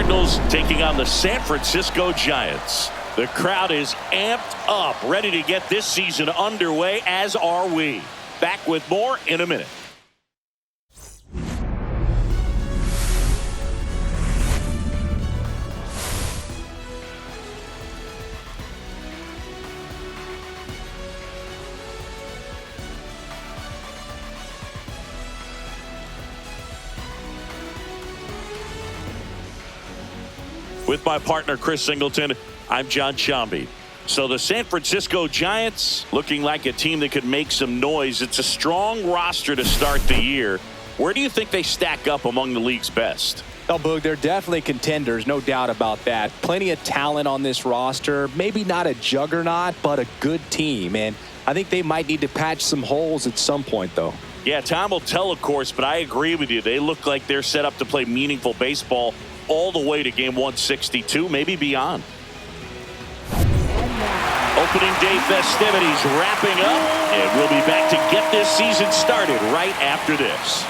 Cardinals taking on the San Francisco Giants. The crowd is amped up, ready to get this season underway, as are we. Back with more in a minute. With my partner, Chris Singleton, I'm John Shambi. So the San Francisco Giants looking like a team that could make some noise. It's a strong roster to start the year. Where do you think they stack up among the league's best? Oh, Boog, they're definitely contenders, no doubt about that. Plenty of talent on this roster. Maybe not a juggernaut, but a good team. And I think they might need to patch some holes at some point, though. Yeah, time will tell, of course, but I agree with you. They look like they're set up to play meaningful baseball all the way to game 162, maybe beyond. Opening day festivities wrapping up, and we'll be back to get this season started right after this.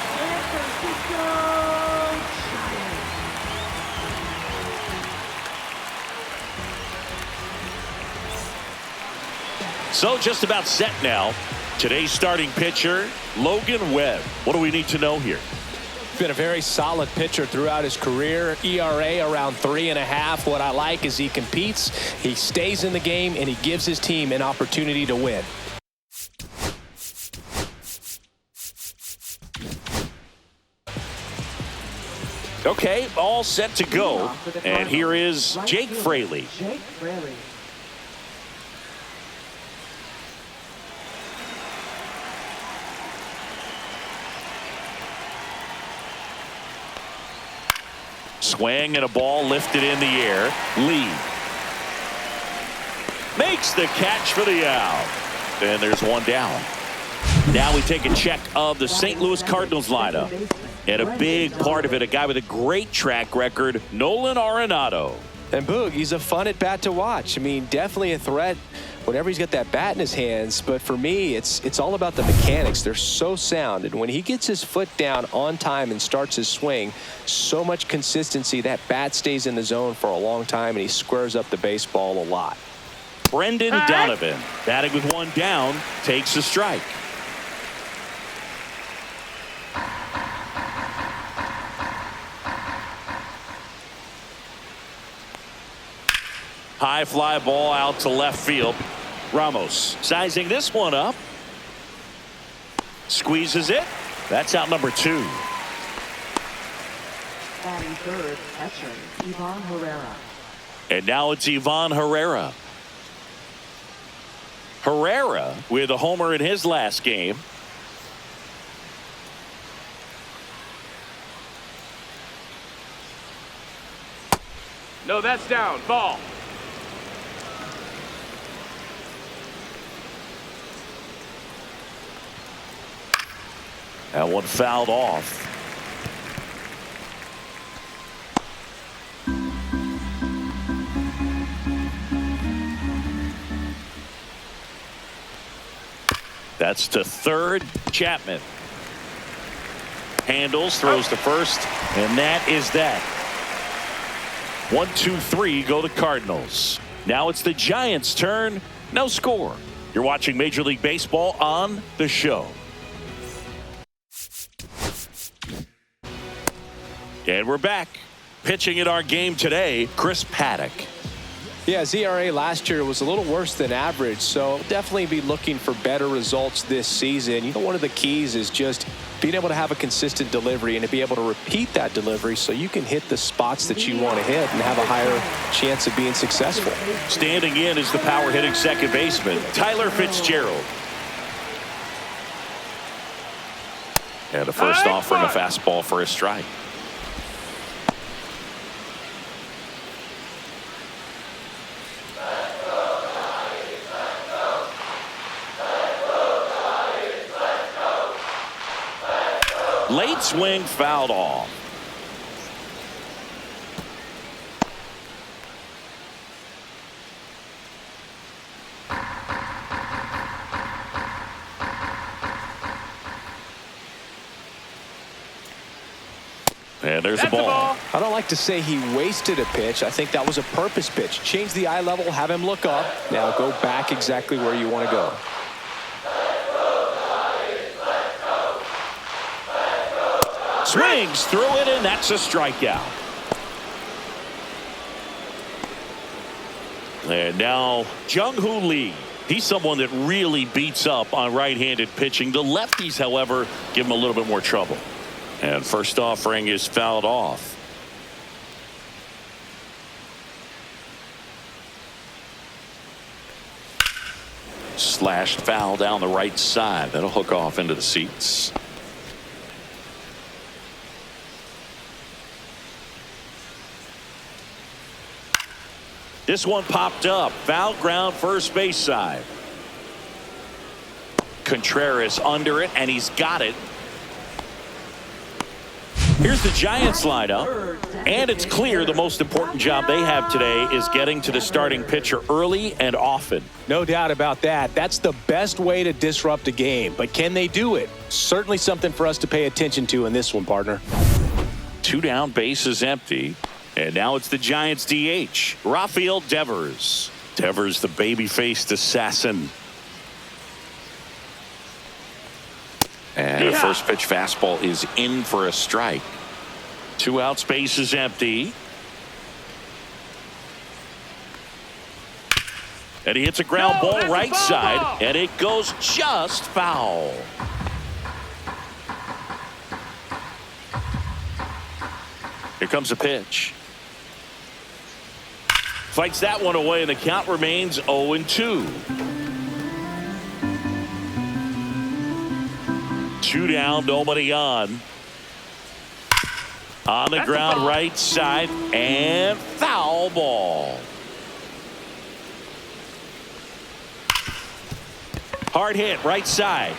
So just about set now. Today's starting pitcher, Logan Webb. What do we need to know here? Been a very solid pitcher throughout his career. ERA around 3.5. What I like is he competes, he stays in the game, and he gives his team an opportunity to win. Okay, all set to go. And here is Jake Fraley. Swing and a ball lifted in the air. Lee makes the catch for the out. And there's one down. Now we take a check of the St. Louis Cardinals lineup. And a big part of it, a guy with a great track record, Nolan Arenado. And Boog, he's a fun at bat to watch. I mean, definitely a threat whenever he's got that bat in his hands. But for me, it's all about the mechanics. They're so sound. And when he gets his foot down on time and starts his swing, so much consistency, that bat stays in the zone for a long time, and he squares up the baseball a lot. Brendan Donovan, batting with one down, takes a strike. High fly ball out to left field. Ramos sizing this one up. Squeezes it. That's out number 2. Batting third, catcher, Ivan Herrera. And now it's Ivan Herrera. Herrera with a homer in his last game. No, that's down. Ball. That one fouled off. That's to third. Chapman handles, throws to first, and that is that. 1, 2, 3 go to Cardinals. Now it's the Giants' turn. No score. You're watching Major League Baseball on The Show. And we're back. Pitching in our game today, Chris Paddock. Yeah, ZRA last year was a little worse than average, so definitely be looking for better results this season. You know, one of the keys is just being able to have a consistent delivery and to be able to repeat that delivery so you can hit the spots that you want to hit and have a higher chance of being successful. Standing in is the power hitting second baseman, Tyler Fitzgerald. And a first offering a fastball for a strike. Late swing fouled off. And there's That's the ball. I don't like to say he wasted a pitch. I think that was a purpose pitch. Change the eye level, have him look up. Now go back exactly where you want to go. Swings through it, and that's a strikeout. And now Jung-Hoo Lee. He's someone that really beats up on right-handed pitching. The lefties, however, give him a little bit more trouble. And first offering is fouled off. Slashed foul down the right side. That'll hook off into the seats. This one popped up. Foul ground first base side. Contreras under it, and he's got it. Here's the Giants lineup, and it's clear the most important job they have today is getting to the starting pitcher early and often. No doubt about that. That's the best way to disrupt a game. But can they do it? Certainly something for us to pay attention to in this one, partner. 2 down, bases empty. And now it's the Giants DH, Rafael Devers. Devers, the baby-faced assassin. And a first pitch fastball is in for a strike. 2 outs, bases empty. And he hits a ground ball right side, and it goes just foul. Here comes a pitch. Fights that one away, and the count remains 0-2. 2 down, nobody on. On the ground, right side, and foul ball. Hard hit, right side.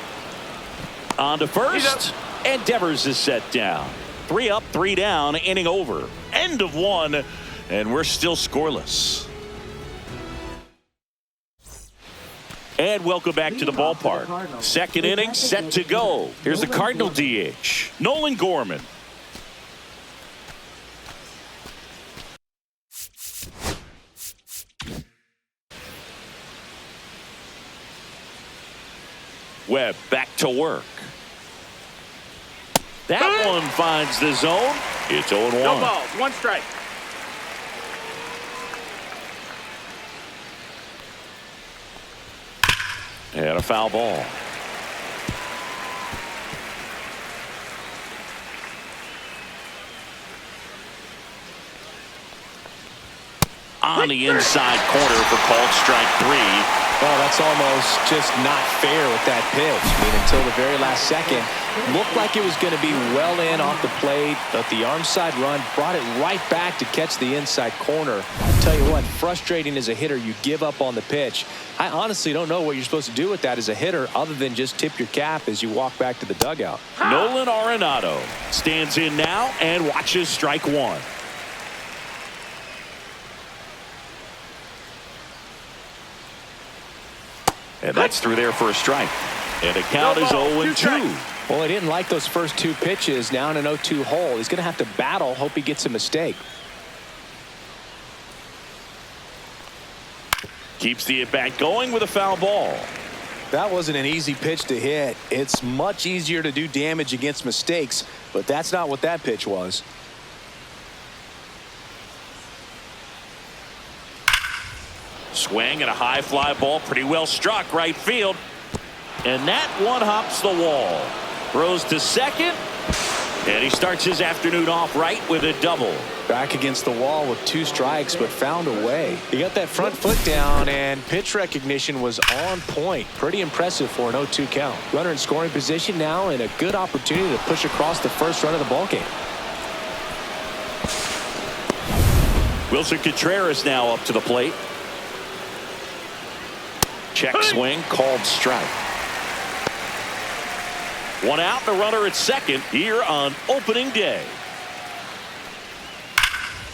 On to first, and Devers is set down. 3 up, 3 down, inning over. End of 1, and we're still scoreless. And welcome back to the ballpark. Second inning set to go. Here's the Cardinal DH, Nolan Gorman. Webb back to work. That one finds the zone. It's 0-1. No balls, 1 strike. And a foul ball. On the inside corner for called strike 3. Well, that's almost just not fair with that pitch. I mean, until the very last second, looked like it was going to be well in off the plate, but the arm side run brought it right back to catch the inside corner. Tell you what, frustrating as a hitter, you give up on the pitch. I honestly don't know what you're supposed to do with that as a hitter other than just tip your cap as you walk back to the dugout. Nolan Arenado stands in now and watches strike 1. And that's through there for a strike. And the count is 0-2. Well, he didn't like those first 2 pitches. Now in an 0-2 hole. He's going to have to battle, hope he gets a mistake. Keeps the at-bat going with a foul ball. That wasn't an easy pitch to hit. It's much easier to do damage against mistakes, but that's not what that pitch was. Swing and a high fly ball, pretty well struck right field. And that one hops the wall. Throws to second. And he starts his afternoon off right with a double. Back against the wall with 2 strikes, but found a way. He got that front foot down, and pitch recognition was on point. Pretty impressive for an 0-2 count. Runner in scoring position now, and a good opportunity to push across the first run of the ballgame. Wilson Contreras now up to the plate. Check swing, called strike. 1 out, the runner at second here on opening day.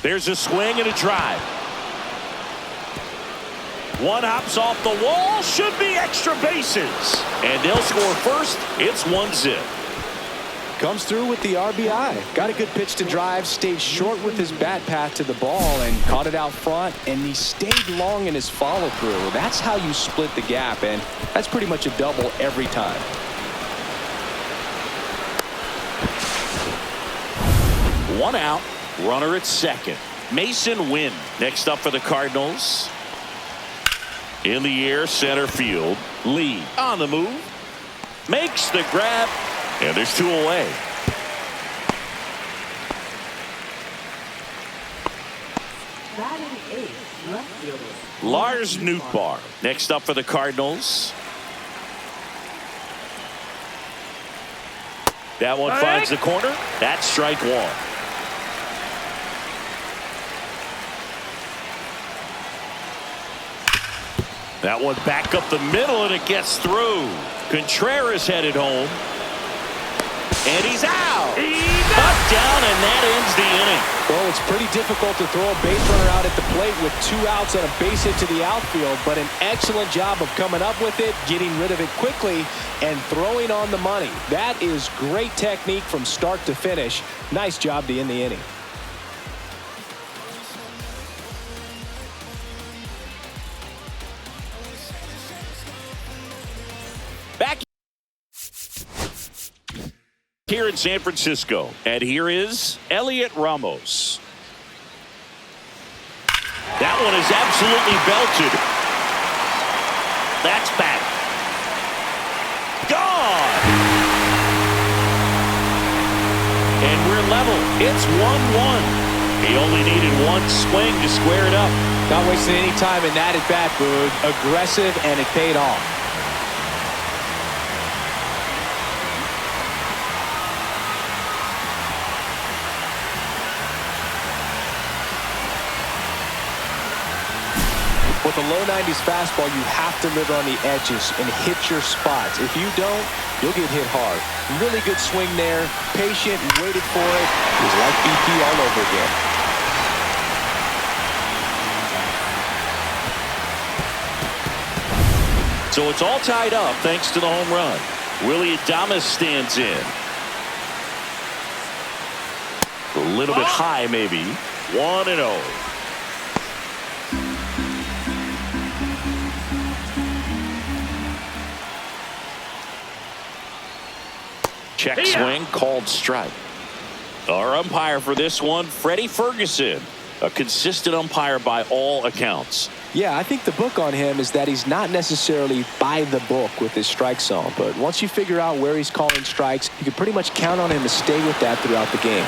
There's a swing and a drive. 1 hops off the wall, should be extra bases. And they'll score first. It's 1-0. Comes through with the RBI. Got a good pitch to drive, stayed short with his bat path to the ball, and caught it out front, and he stayed long in his follow-through. That's how you split the gap, and that's pretty much a double every time. One out, runner at second. Mason Wynn next up for the Cardinals. In the air, center field. Lee on the move. Makes the grab. And there's two away. Batting eighth, left fielder. Lars Nootbaar next up for the Cardinals. That one finds the corner. That's strike one. That one back up the middle, and it gets through. Contreras headed home. And he's out. Cut down, and that ends the inning. Well, it's pretty difficult to throw a base runner out at the plate with 2 outs and a base hit to the outfield, but an excellent job of coming up with it, getting rid of it quickly, and throwing on the money. That is great technique from start to finish. Nice job to end the inning. Back here in San Francisco, and here is Elliot Ramos. That one is absolutely belted. That's back. Gone. And we're level. It's 1-1. He only needed one swing to square it up. Not wasting any time in that at bat, Boog. Aggressive, and it paid off. With a low 90s fastball, you have to live on the edges and hit your spots. If you don't, you'll get hit hard. Really good swing there. Patient and waited for it. It was like BP all over again. So it's all tied up thanks to the home run. Willie Adames stands in. A little bit high, maybe. 1-0. Check swing, called strike. Our umpire for this one, Freddie Ferguson, a consistent umpire by all accounts. Yeah, I think the book on him is that he's not necessarily by the book with his strike zone, but once you figure out where he's calling strikes, you can pretty much count on him to stay with that throughout the game.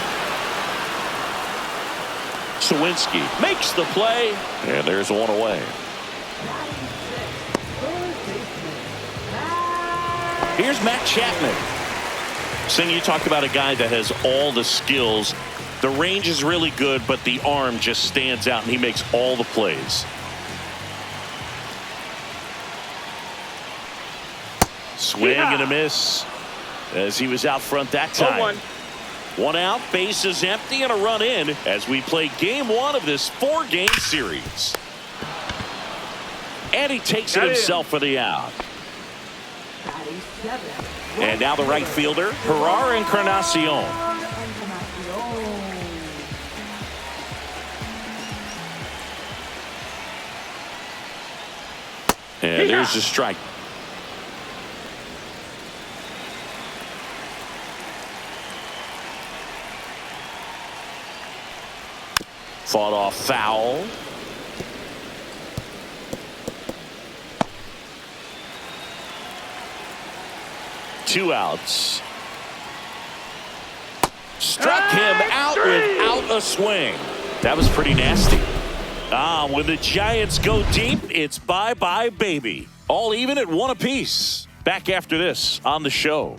Sawinski makes the play, and there's one away. Here's Matt Chapman. Sing, you talk about a guy that has all the skills. The range is really good, but the arm just stands out, and he makes all the plays. Swing and a miss as he was out front that time. 1 out, bases empty, and a run in as we play game 1 of this 4-game series. And he takes it himself for the out. Batting seventh. And now the right fielder, Herrera Encarnacion. And there's the strike. Fought off foul. Two outs. Struck him out without a swing. That was pretty nasty. When the Giants go deep, it's bye-bye, baby. All even at 1 apiece. Back after this on the show.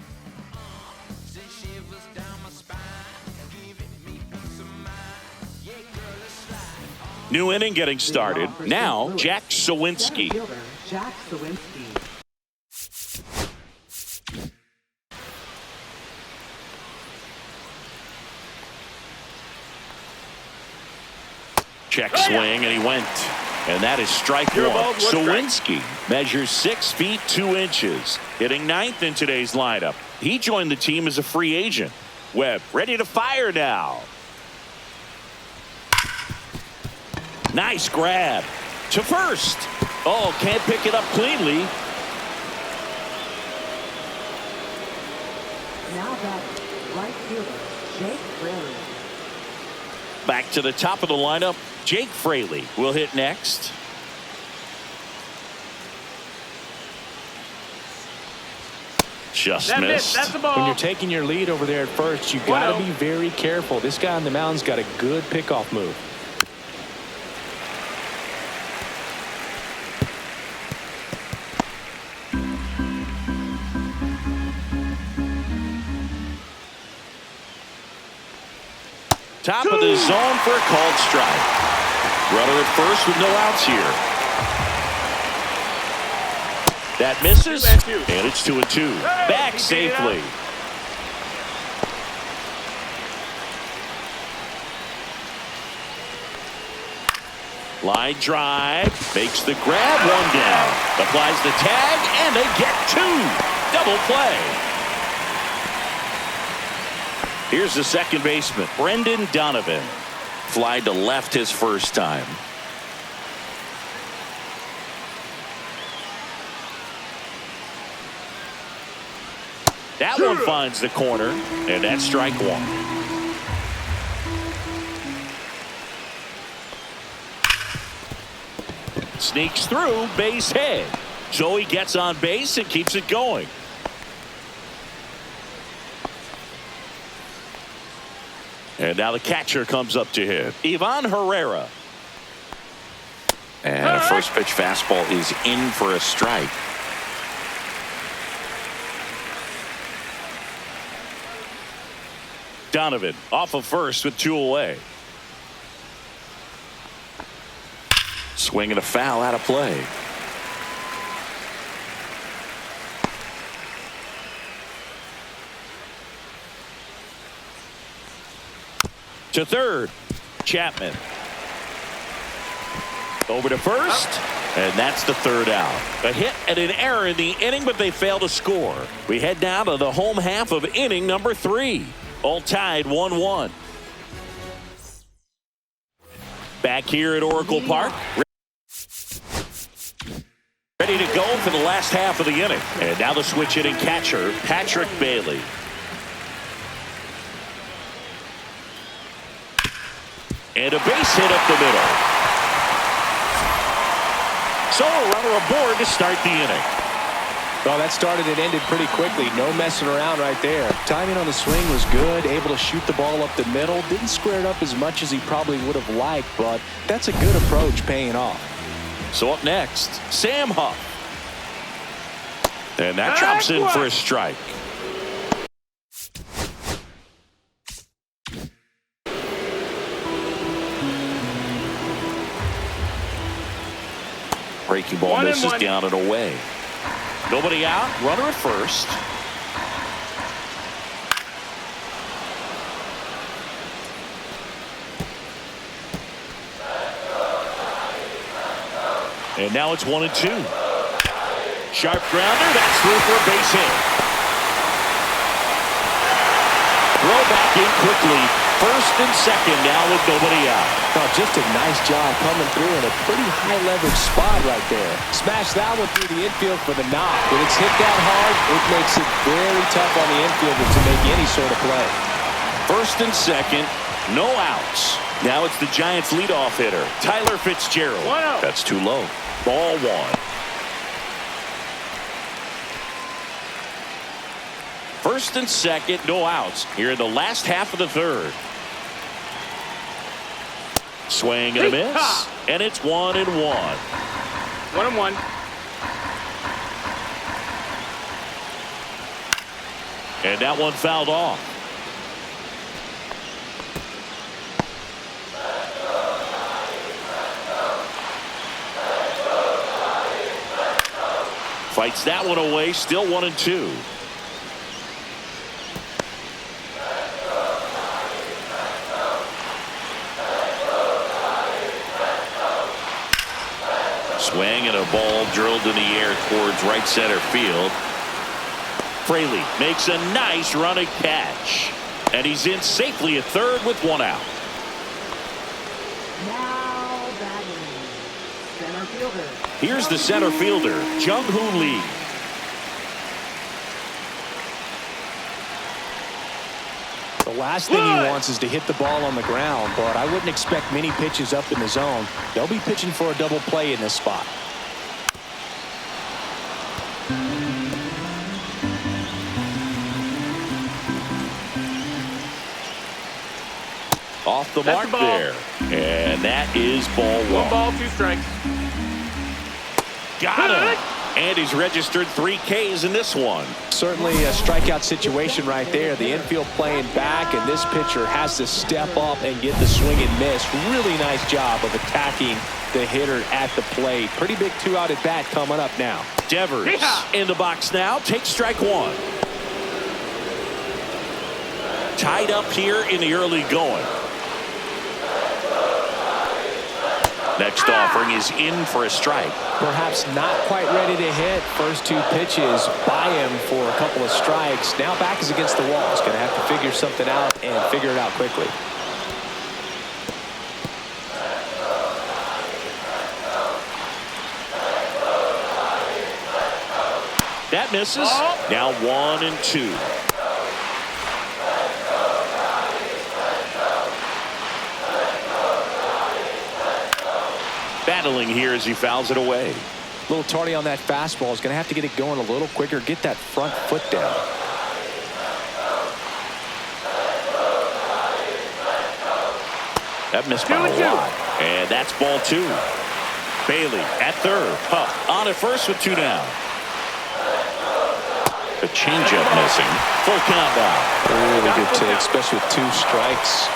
New inning getting started. Now, Jack Sawinski. Jack Sawinski. Check swing, and he went. And that is strike You're one. balled, one Sawinski measures 6 feet 2 inches, hitting ninth in today's lineup. He joined the team as a free agent. Webb ready to fire now. Nice grab to first. Oh, can't pick it up cleanly. Now that right fielder, Jake Fraley. Back to the top of the lineup. Jake Fraley will hit next. Just That missed. missed. That's the ball. When you're taking your lead over there at first, you got to be very careful. This guy on the mound's got a good pickoff move. Top of the zone for a called strike. Runner at first with no outs here. That misses, 2-2. and it's 2-2. Hey, Back he beat it safely. up. Line drive, makes the grab, one down. Applies the tag, and they get two. Double play. Here's the second baseman, Brendan Donovan. Fly to left his first time. That one finds the corner, and that's strike one. Sneaks through, base hit. So he gets on base and keeps it going. And now the catcher comes up to hit. Ivan Herrera. And a first pitch fastball is in for a strike. Donovan off of first with 2 away. Swing and a foul out of play. To third, Chapman. Over to first, and that's the third out. A hit and an error in the inning, but they fail to score. We head down to the home half of inning number 3. All tied 1-1. Back here at Oracle Park. Ready to go for the last half of the inning. And now the switch hitting catcher, Patrick Bailey. And a base hit up the middle. So a runner aboard to start the inning. Well, that started and ended pretty quickly. No messing around right there. Timing on the swing was good. Able to shoot the ball up the middle. Didn't square it up as much as he probably would have liked, but that's a good approach paying off. So up next, Sam Huff. And that drops in for a strike. Breaking ball 1-1. misses down and away. Nobody out. Runner at first. And now it's 1-2. Sharp grounder. That's through for a base hit. Throw back in quickly. First and second now with nobody out. Oh, just a nice job coming through in a pretty high leverage spot right there. Smash that one through the infield for the knock. When it's hit that hard, it makes it very tough on the infielder to make any sort of play. First and second, no outs. Now it's the Giants leadoff hitter, Tyler Fitzgerald. 1-0. That's too low. Ball one. First and second, no outs here in the last half of the third. Swing and a miss, and it's 1-1. 1-1. And that one fouled off. Fights that one away, still 1-2. Swing and a ball drilled in the air towards right center field. Fraley makes a nice running catch. And he's in safely at third with one out. Now batting, center fielder. Here's the center fielder, Jung-Hoo Lee. The last thing he wants is to hit the ball on the ground, but I wouldn't expect many pitches up in the zone. They'll be pitching for a double play in this spot. Off the mark there. And that is ball one. 1 ball, 2 strikes. Got him. And he's registered 3 Ks in this one. Certainly a strikeout situation right there. The infield playing back, and this pitcher has to step up and get the swing and miss. Really nice job of attacking the hitter at the plate. Pretty big 2-out at bat coming up now. Devers in the box now. Takes strike 1. Tied up here in the early going. Next offering is in for a strike. Perhaps not quite ready to hit. First 2 pitches by him for a couple of strikes. Now back is against the wall. He's going to have to figure something out and figure it out quickly. That misses. Now 1-2. Battling here as he fouls it away. A little tardy on that fastball. He's going to have to get it going a little quicker. Get that front foot down. That missed by a lot. And that's ball 2. Bailey at third. On at first with 2 down. The changeup missing. Full count now. Really good take, especially with 2 strikes.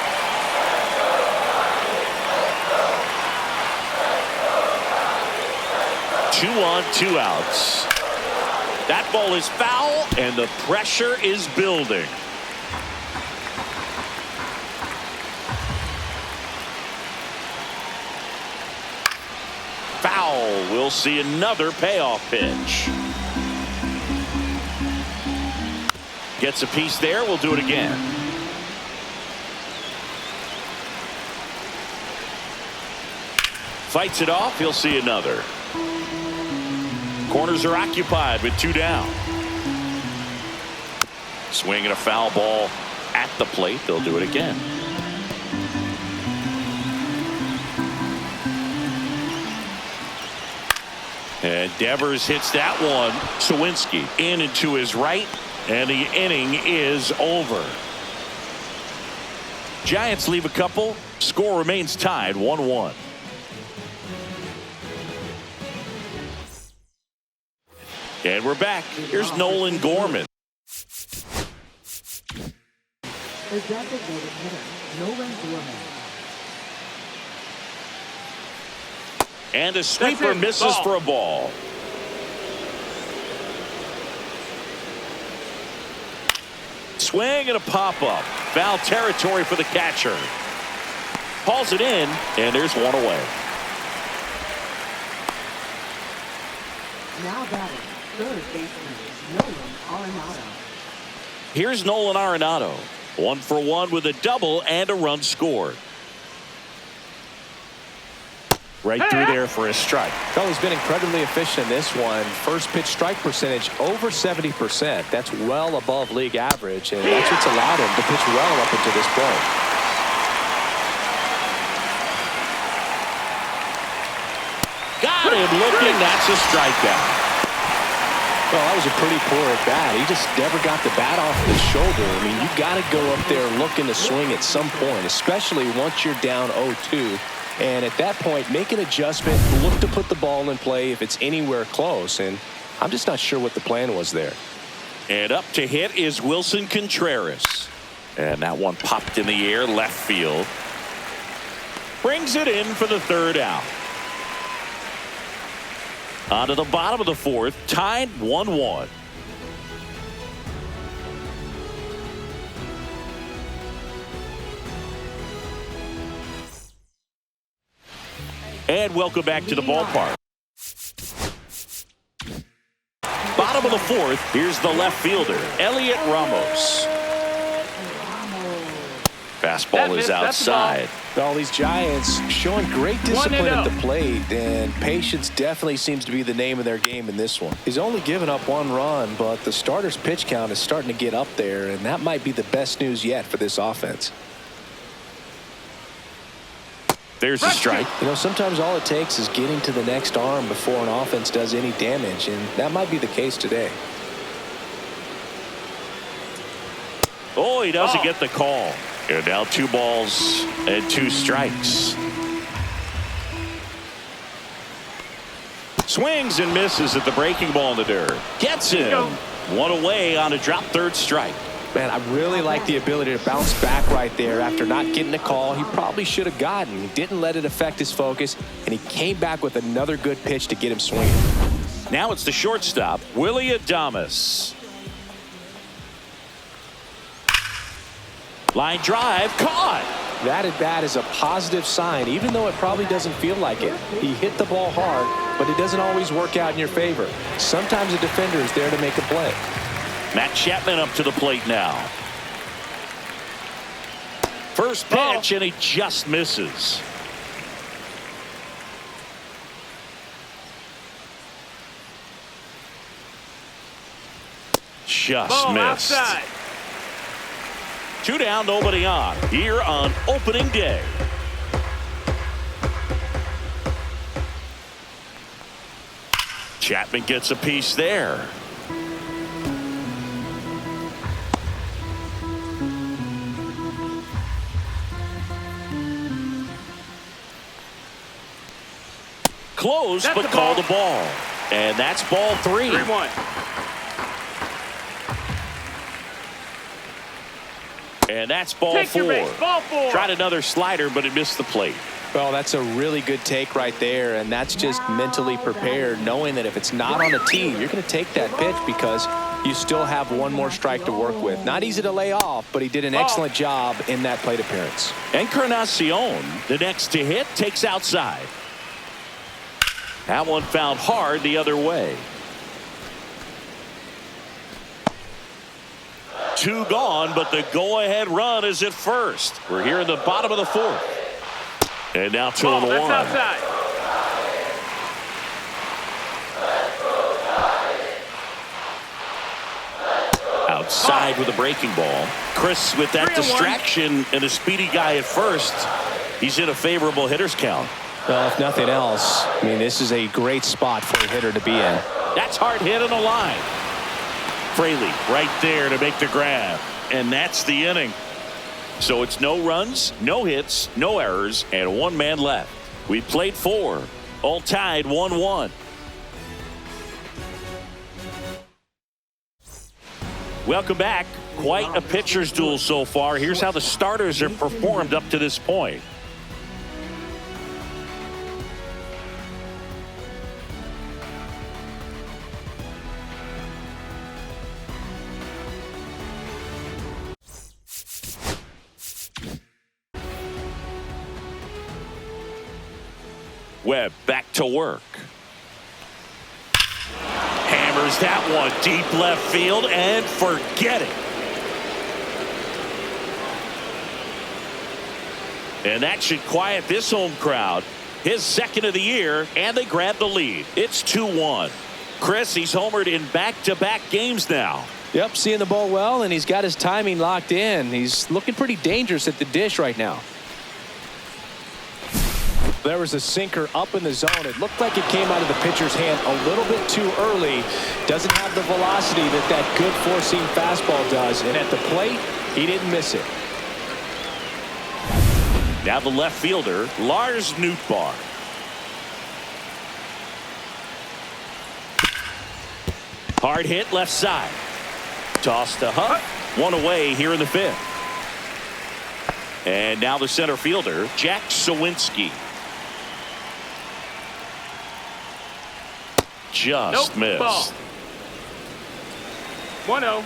Two on, 2 outs. That ball is foul, and the pressure is building. Foul. We'll see another payoff pitch. Gets a piece there. We'll do it again. Fights it off. He'll see another. Corners are occupied with 2 down. Swing and a foul ball at the plate. They'll do it again. And Devers hits that one. Sawinski in and to his right, and the inning is over. Giants leave a couple. Score remains tied 1-1. And we're back. Here's Nolan Gorman. The designated hitter, Nolan Gorman. And a sweeper misses for a ball. Swing and a pop-up. Foul territory for the catcher. Hauls it in, and there's one away. Now batting, third baseman, Nolan Arenado. Here's Nolan Arenado. 1 for 1 with a double and a run scored. Right through there for a strike. Well, he's been incredibly efficient in this one. First pitch strike percentage over 70%. That's well above league average, and that's what's allowed him to pitch well up until this point. Got him looking. That's a strikeout. Well, that was a pretty poor at bat. He just never got the bat off the shoulder. I mean, you got to go up there looking to swing at some point, especially once you're down 0-2. And at that point, make an adjustment, look to put the ball in play if it's anywhere close. And I'm just not sure what the plan was there. And up to hit is Wilson Contreras. And that one popped in the air left field. Brings it in for the 3rd out. On to the bottom of the 4th, tied 1-1. And welcome back to the ballpark. the fourth. Here's the left fielder, Elliot Ramos. Fastball is outside. All these Giants showing great discipline at the plate, and patience definitely seems to be the name of their game in this one. He's only given up 1 run, but the starter's pitch count is starting to get up there, and that might be the best news yet for this offense. There's a strike. You know, sometimes all it takes is getting to the next arm before an offense does any damage, and that might be the case today. Oh, he doesn't get the call. And now 2 balls and 2 strikes. Swings and misses at the breaking ball in the dirt. Gets him. 1 away on a drop third strike. Man, I really like the ability to bounce back right there after not getting a call he probably should have gotten. He didn't let it affect his focus, and he came back with another good pitch to get him swinging. Now it's the shortstop, Willie Adames. Line drive, caught. That at bat is a positive sign, even though it probably doesn't feel like it. He hit the ball hard, but it doesn't always work out in your favor. Sometimes a defender is there to make a play. Matt Chapman up to the plate now. First pitch, and he just misses. Just missed. Outside. 2 down, nobody on. Here on opening day. Chapman gets a piece there. Close, but called the ball. And that's ball 3. 3-1. And that's ball Take 4. your base. Ball 4. Tried another slider, but it missed the plate. Well, that's a really good take right there, and that's just mentally prepared, knowing that if it's not on the tee, you're going to take that pitch because you still have 1 more strike to work with. Not easy to lay off, but he did an excellent job in that plate appearance. Encarnacion, the next to hit, takes outside. That one found hard the other way. 2 gone, but the go-ahead run is at first. We're here in the bottom of the 4th. And now 2-1. That's outside. Outside with a breaking ball. Chris with that 3-1. distraction and a speedy guy at first. He's in a favorable hitter's count. Well, if nothing else, I mean, this is a great spot for a hitter to be in. That's hard hit on the line. Fraley right there to make the grab. And that's the inning. So it's no runs, no hits, no errors, and 1 man left. We played 4. All tied 1-1. Welcome back. Quite a pitcher's duel so far. Here's how the starters have performed up to this point. Webb back to work. Hammers that one deep left field and forget it. And that should quiet this home crowd. His 2nd of the year, and they grab the lead. It's 2-1. Chris, he's homered in back-to-back games now. Yep, seeing the ball well, and he's got his timing locked in. He's looking pretty dangerous at the dish right now. There was a sinker up in the zone. It looked like it came out of the pitcher's hand a little bit too early. Doesn't have the velocity that good four-seam fastball does. And at the plate, he didn't miss it. Now the left fielder, Lars Nootbaar. Hard hit left side. Toss to Huff. 1 away here in the 5th. And now the center fielder, Jack Sawinski. Just missed. Ball. 1-0.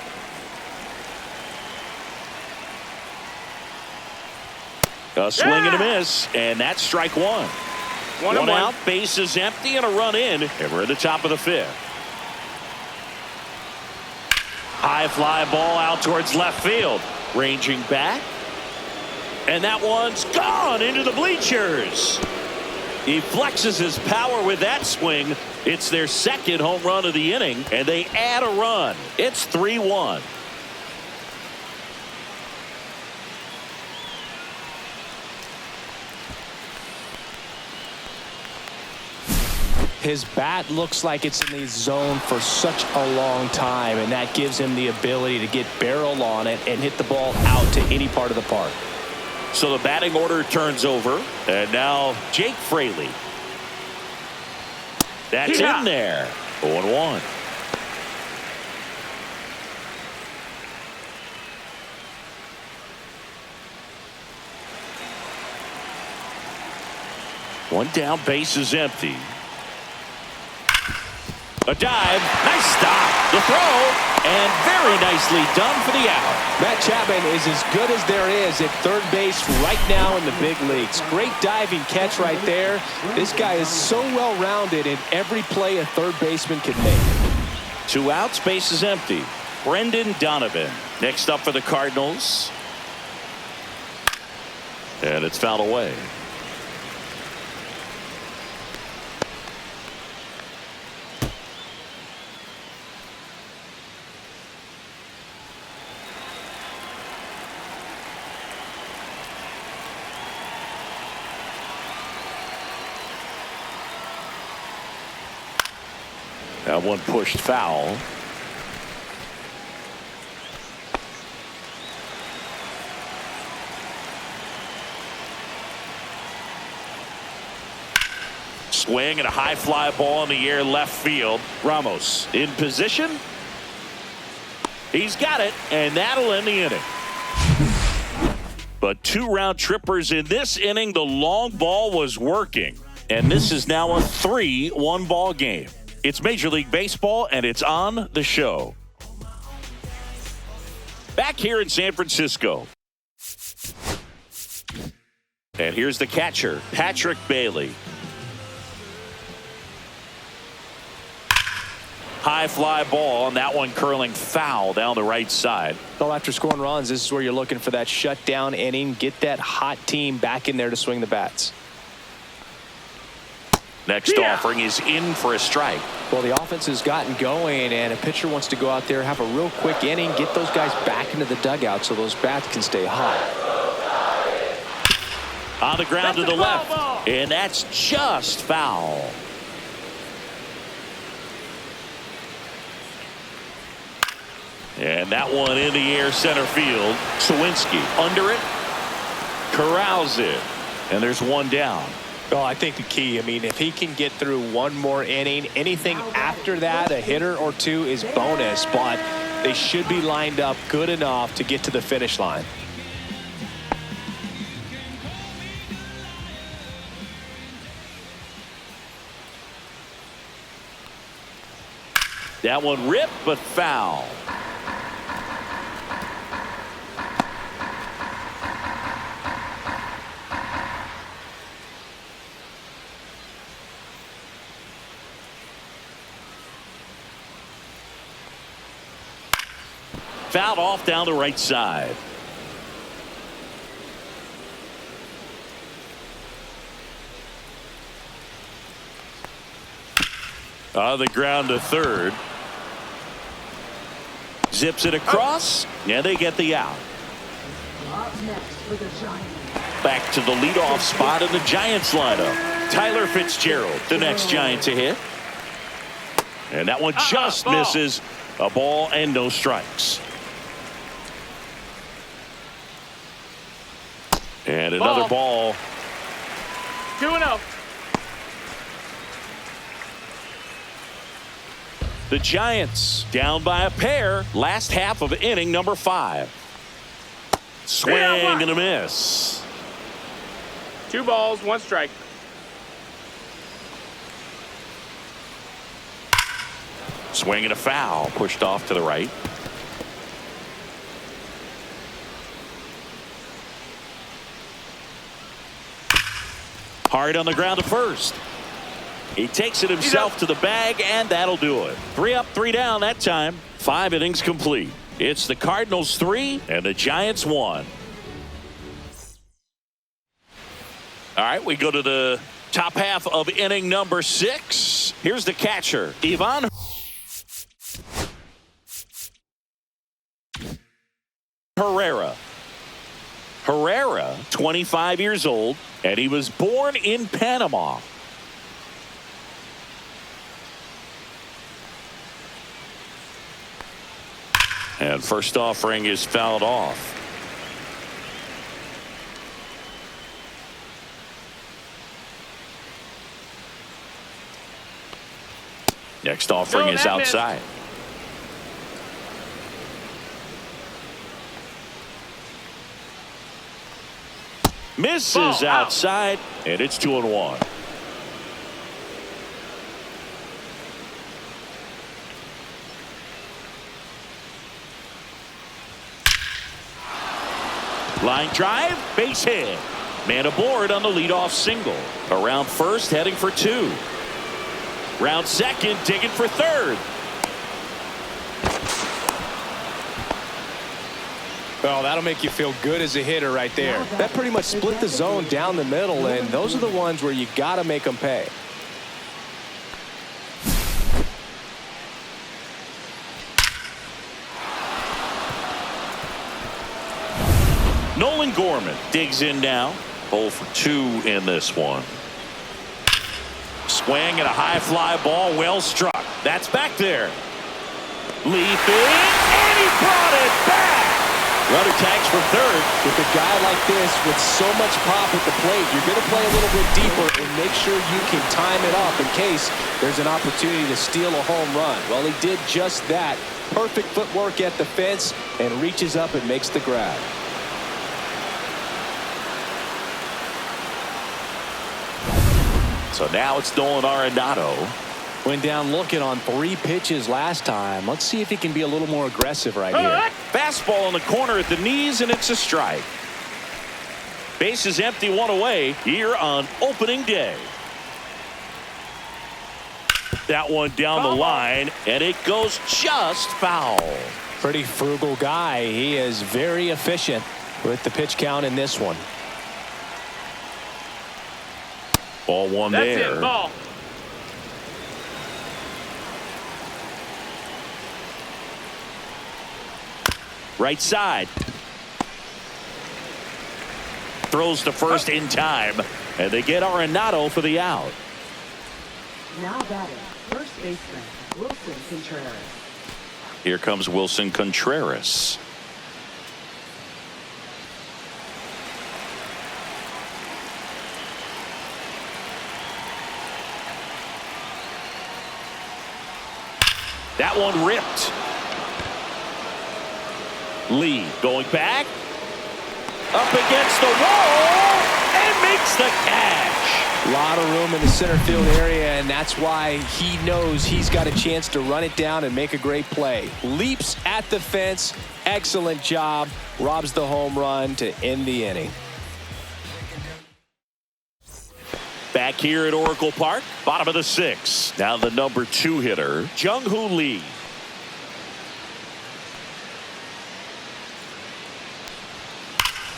A swing and a miss, and that's strike 1. 1 out, base is empty, and a run in, and we're at the top of the 5th. High fly ball out towards left field. Ranging back. And that one's gone into the bleachers. He flexes his power with that swing. It's their second home run of the inning, and they add a run. It's 3-1. His bat looks like it's in the zone for such a long time, and that gives him the ability to get barrel on it and hit the ball out to any part of the park. So the batting order turns over, and now Jake Fraley. That's in there. 0-1. One down, base is empty. A dive, nice stop, the throw, and very nicely done for the out. Matt Chapman is as good as there is at third base right now in the big leagues. Great diving catch right there. This guy is so well-rounded in every play a third baseman can make. 2 outs, base is empty. Brendan Donovan next up for the Cardinals. And it's fouled away. That one pushed foul. Swing and a high fly ball in the air left field. Ramos in position. He's got it, and that'll end the inning. But 2 round trippers in this inning. The long ball was working, and this is now a 3-1 ball game. It's Major League Baseball, and it's on the show. Back here in San Francisco. And here's the catcher, Patrick Bailey. High fly ball, and that one curling foul down the right side. Well, after scoring runs, this is where you're looking for that shutdown inning. Get that hot team back in there to swing the bats. Next offering is in for a strike. Well, the offense has gotten going, and a pitcher wants to go out there, have a real quick inning, get those guys back into the dugout so those bats can stay hot. On the ground to the left, and that's just foul. And that one in the air center field. Sawinski under it, corrals it, and there's one down. Well, I think the key, I mean, if he can get through one more inning, anything after that, a hitter or two is bonus, but they should be lined up good enough to get to the finish line. That one ripped, but foul. Fouled off down the right side. On the ground to third. Zips it across, and they get the out. Up next for the Giants. Back to the leadoff spot in the Giants lineup. Tyler Fitzgerald, the next Giant to hit. And that one just misses. A ball and no strikes. And another ball. 2-0. The Giants down by a pair. Last half of inning number 5. Swing and a miss. 2 balls, 1 strike. Swing and a foul. Pushed off to the right. Hard on the ground to first. He takes it himself to the bag, and that'll do it. 3 up, 3 down that time. 5 innings complete. It's the Cardinals 3 and the Giants 1. All right, we go to the top half of inning number 6. Here's the catcher, Ivan Herrera. Herrera, 25 years old, and he was born in Panama. And first offering is fouled off. Next offering is outside. Misses outside, and it's 2-1. Line drive, base hit. Man aboard on the leadoff single. Around first, heading for 2. Round second, digging for third. Oh, that'll make you feel good as a hitter right there. That pretty much split the zone down the middle, and those are the ones where you got to make them pay. Nolan Gorman digs in now. 0 for 2 in this one. Swing and a high fly ball, well struck. That's back there. Leaping, and he brought it back. Runner tags for third. With a guy like this with so much pop at the plate, you're going to play a little bit deeper and make sure you can time it up in case there's an opportunity to steal a home run. Well, he did just that. Perfect footwork at the fence and reaches up and makes the grab. So now it's Nolan Arenado. Went down looking on 3 pitches last time. Let's see if he can be a little more aggressive right here. Fastball in the corner at the knees, and it's a strike. Base is empty, 1 away here on opening day. That one down the line, and it goes just foul. Pretty frugal guy. He is very efficient with the pitch count in this one. Ball 1 That's there. it, ball. Right side. Throws to first in time, and they get Arenado for the out. Now batting, first baseman, Wilson Contreras. Here comes Wilson Contreras. That one ripped. Lee going back. Up against the wall and makes the catch. A lot of room in the center field area, and that's why he knows he's got a chance to run it down and make a great play. Leaps at the fence. Excellent job. Robs the home run to end the inning. Back here at Oracle Park, bottom of the 6th. Now the number 2 hitter, Jung-Hoo Lee.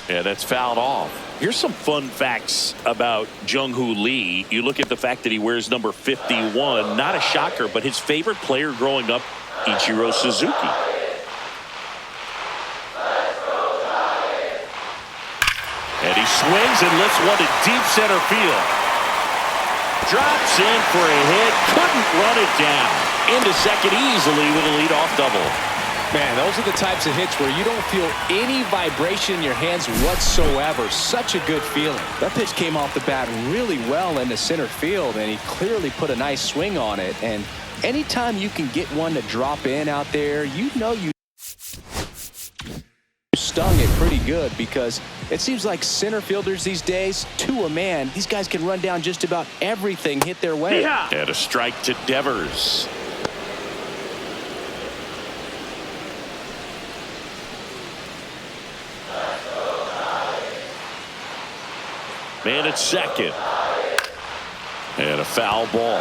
Yeah, that's fouled off. Here's some fun facts about Jung-Hoo Lee. You look at the fact that he wears number 51. Not a shocker, but his favorite player growing up, Ichiro Suzuki. And he swings and lifts one to deep center field. Drops in for a hit. Couldn't run it down. Into second easily with a leadoff double. Man, those are the types of hits where you don't feel any vibration in your hands whatsoever. Such a good feeling. That pitch came off the bat really well into center field, and he clearly put a nice swing on it. And anytime you can get one to drop in out there, you know you stung it pretty good, because it seems like center fielders these days, to a man, these guys can run down just about everything hit their way. Yeah. And a strike to Devers. Man at second. And a foul ball.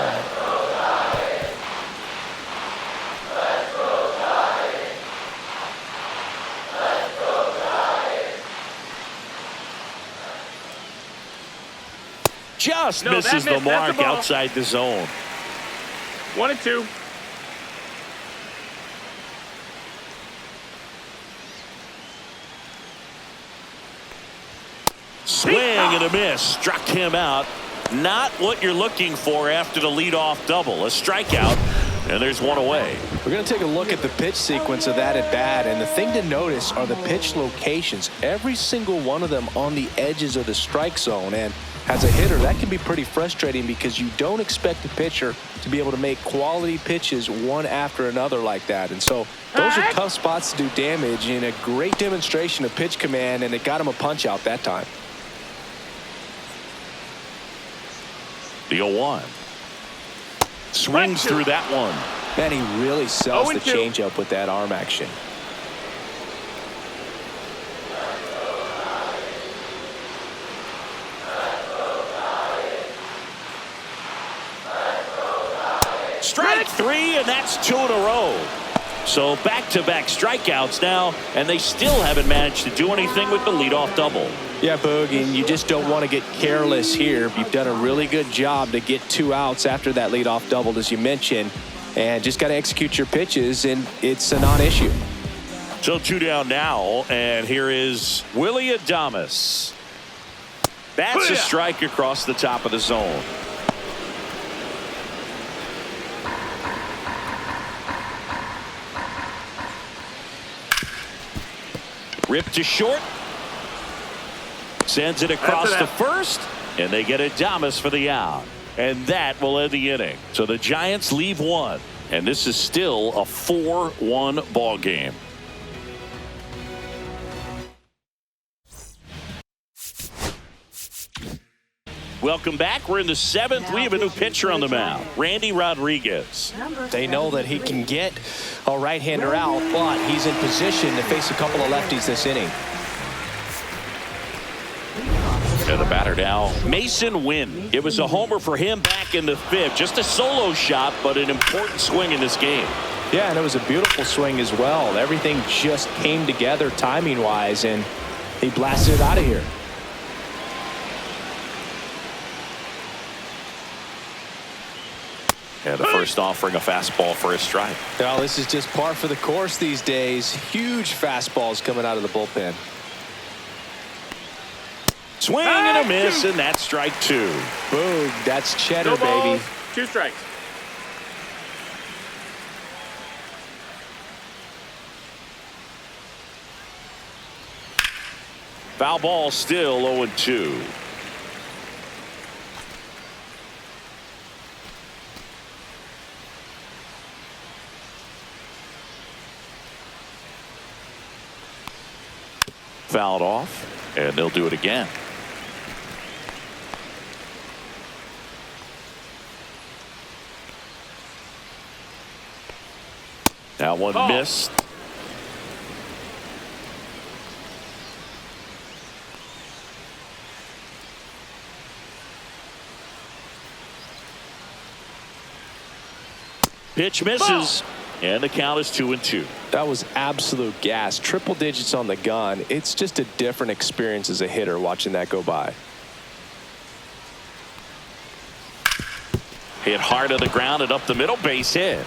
Just No, misses the that's the mark ball. outside the zone. 1-2. Swing and a miss. Struck him out. Not what you're looking for after the leadoff double. A strikeout, and there's one away. We're going to take a look at the pitch sequence of that at bat, and the thing to notice are the pitch locations. Every single one of them on the edges of the strike zone, and as a hitter, that can be pretty frustrating because you don't expect a pitcher to be able to make quality pitches one after another like that. And so those are tough spots to do damage, and a great demonstration of pitch command, and it got him a punch out that time. The 0-1. Swings through that one. Man, he really sells the 0-2. changeup with that arm action. Strike three, and that's 2 in a row. So back-to-back strikeouts now, and they still haven't managed to do anything with the leadoff double. Yeah, Boog, and you just don't want to get careless here. You've done a really good job to get 2 outs after that leadoff double, as you mentioned, and just got to execute your pitches, and it's a non-issue. So 2 down now, and here is Willie Adames. That's a strike across the top of the zone. Ripped to short. Sends it across to first, and they get Adames for the out. And that will end the inning. So the Giants leave 1, and this is still a 4-1 ball game. Welcome back. We're in the 7th. We have a new pitcher on the mound, Randy Rodriguez. They know that he can get a right-hander out, but he's in position to face a couple of lefties this inning. And the batter now, Mason Wynn. It was a homer for him back in the 5th. Just a solo shot, but an important swing in this game. Yeah, and it was a beautiful swing as well. Everything just came together timing-wise, and he blasted it out of here. And the first offering a fastball for a strike. Well, this is just par for the course these days. Huge fastballs coming out of the bullpen. Swing and a miss, and that's strike 2. Boog, that's cheddar, 2 balls, baby. 2 strikes. Foul ball still 0-2. Fouled off, and they'll do it again. That one missed. Pitch misses, and the count is 2-2. That was absolute gas. Triple digits on the gun. It's just a different experience as a hitter watching that go by. Hit hard on the ground and up the middle, base hit.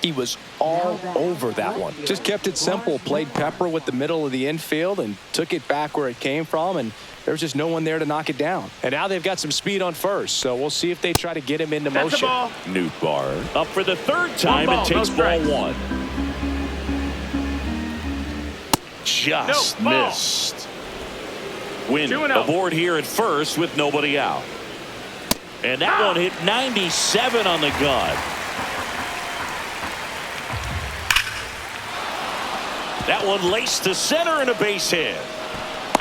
He was all over that one. Just kept it simple. Played pepper with the middle of the infield and took it back where it came from, and there was just no one there to knock it down. And now they've got some speed on first, so we'll see if they try to get him into That's motion. the ball. Nootbaar up for the 3rd time One and ball, takes no ball strikes. 1. Just No, ball. missed. Win 2-0. aboard here at first with nobody out. And that one hit 97 on the gun. That one laced to center and a base hit.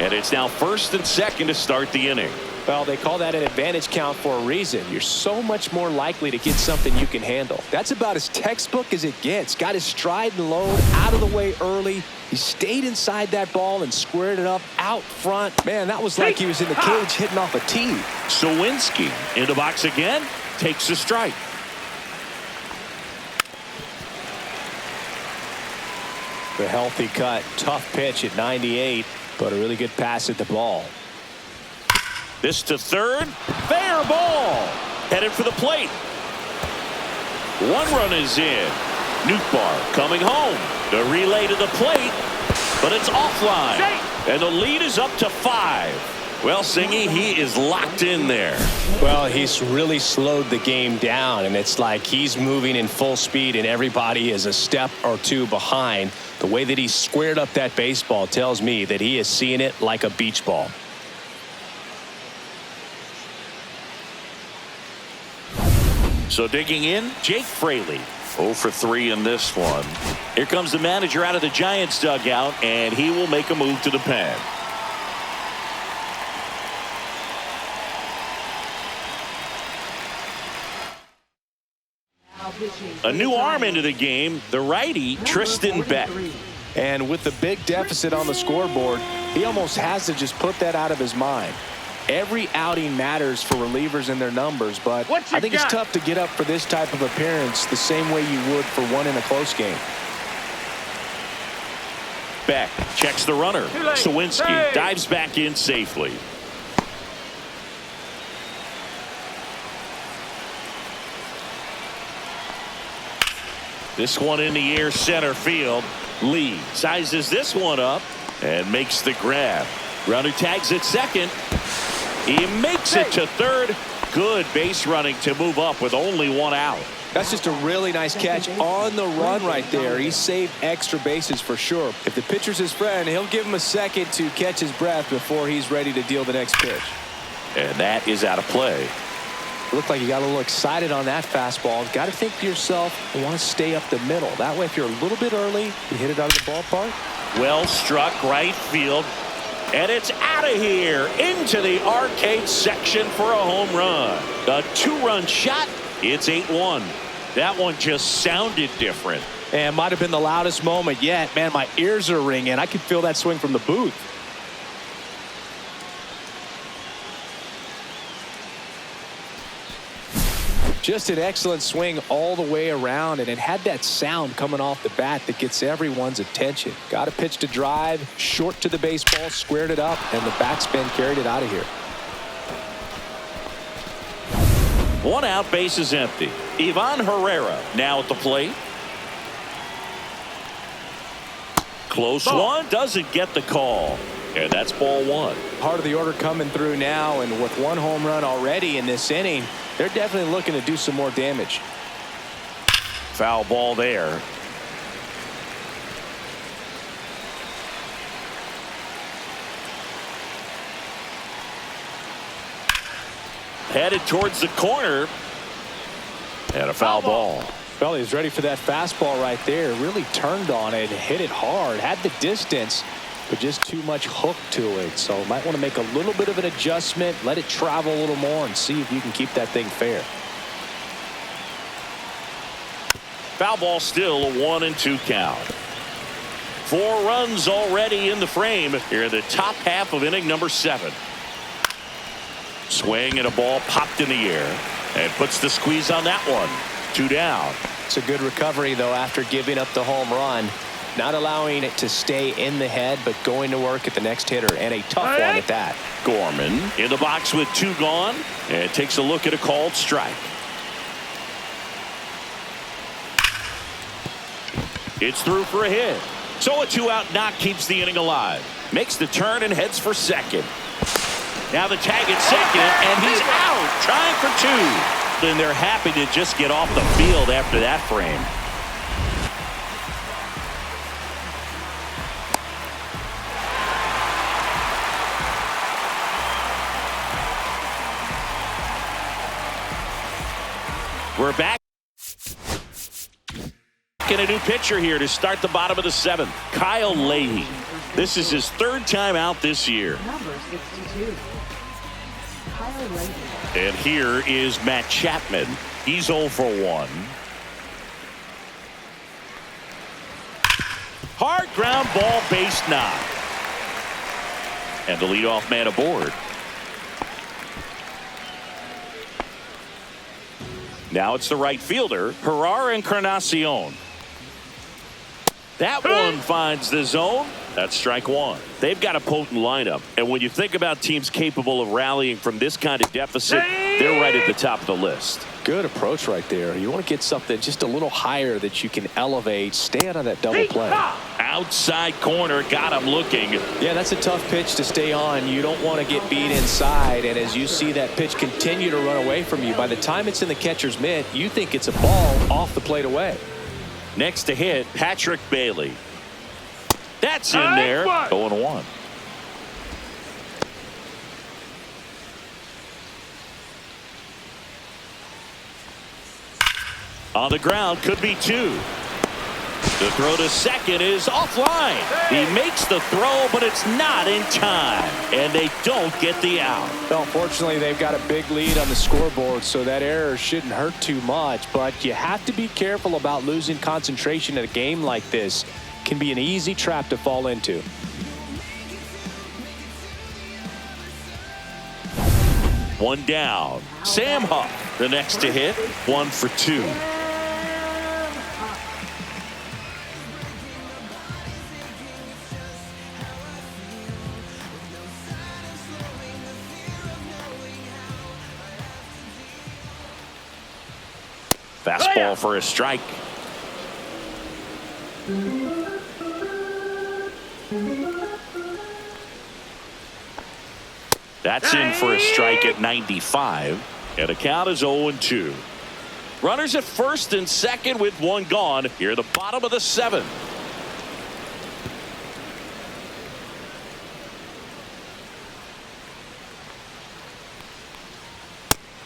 And it's now 1st and 2nd to start the inning. Well, they call that an advantage count for a reason. You're so much more likely to get something you can handle. That's about as textbook as it gets. Got his stride and load out of the way early. He stayed inside that ball and squared it up out front. Man, that was like he was in the cage hitting off a tee. Sawinski in the box again, takes a strike. The healthy cut, tough pitch at 98. but a really good pass at the ball. This to third. Fair ball. Headed for the plate. One run is in. Nootbaar coming home. The relay to the plate, but it's offline. And the lead is up to 5. Well, Singy, he is locked in there. Well, he's really slowed the game down, and it's like he's moving in full speed, and everybody is a step or two behind. The way that he squared up that baseball tells me that he is seeing it like a beach ball. So digging in, Jake Fraley. 0 for 3 in this one. Here comes the manager out of the Giants dugout, and he will make a move to the pen. A new arm into the game, the righty, Tristan Beck. And with the big deficit on the scoreboard, he almost has to just put that out of his mind. Every outing matters for relievers and their numbers, but I think it's tough to get up for this type of appearance the same way you would for one in a close game. Beck checks the runner. Sawinski dives back in safely. This one in the air, center field. Lee sizes this one up and makes the grab. Runner tags at second. He makes it to third. Good base running to move up with only one out. That's just a really nice catch on the run right there. He saved extra bases for sure. If the pitcher's his friend, he'll give him a second to catch his breath before he's ready to deal the next pitch. And that is out of play. Looked like you got a little excited on that fastball. Got to think to yourself, you want to stay up the middle. That way, if you're a little bit early, you hit it out of the ballpark. Well struck right field. And it's out of here into the arcade section for a home run. A 2-run shot. It's 8-1. That one just sounded different. And might have been the loudest moment yet. Man, my ears are ringing. I could feel that swing from the booth. Just an excellent swing all the way around, and it had that sound coming off the bat that gets everyone's attention. Got a pitch to drive, short to the baseball, squared it up, and the backspin carried it out of here. One out, base is empty. Ivan Herrera now at the plate. Close one, doesn't get the call. And that's ball 1. Part of the order coming through now, and with one home run already in this inning, they're definitely looking to do some more damage. Foul ball there. Headed towards the corner. And a foul ball. Well, he was ready for that fastball right there. Really turned on it, hit it hard, had the distance, but just too much hook to it. So might want to make a little bit of an adjustment, let it travel a little more, and see if you can keep that thing fair. Foul ball still, a 1-2 count. 4 runs already in the frame here in the top half of inning number 7. Swing and a ball popped in the air and puts the squeeze on that one. 2 down. It's a good recovery, though, after giving up the home run. Not allowing it to stay in the head, but going to work at the next hitter, and a tough one at that. Gorman in the box with 2 gone, and takes a look at a called strike. It's through for a hit. So a 2-out knock keeps the inning alive. Makes the turn and heads for second. Now the tag at second, and he's out, trying for 2. And they're happy to just get off the field after that frame. We're back. And a new pitcher here to start the bottom of the 7th. Kyle Leahy. This is his 3rd time out this year. Number 62. Kyle Leahy. And here is Matt Chapman. He's 0 for 1. Hard ground ball, base knock. And the leadoff man aboard. Now it's the right fielder, Gerard Encarnacion. That one finds the zone. That's strike one. They've got a potent lineup, and when you think about teams capable of rallying from this kind of deficit, they're right at the top of the list. Good approach right there. You want to get something just a little higher that you can elevate. Stay out of that double play. Outside corner, got him looking. Yeah, that's a tough pitch to stay on. You don't want to get beat inside, and as you see that pitch continue to run away from you, by the time it's in the catcher's mitt, you think it's a ball off the plate away. Next to hit, Patrick Bailey. That's in there. 0-1. On the ground, could be two. The throw to second is offline. He makes the throw, but it's not in time, and they don't get the out. Well, fortunately, they've got a big lead on the scoreboard, so that error shouldn't hurt too much, but you have to be careful about losing concentration in a game like this. It can be an easy trap to fall into. One down. Sam Huff, the next to hit, 1 for 2. Fastball for a strike. That's in for a strike at 95. And the count is 0-2. Runners at first and second with one gone. Here at the bottom of the 7th.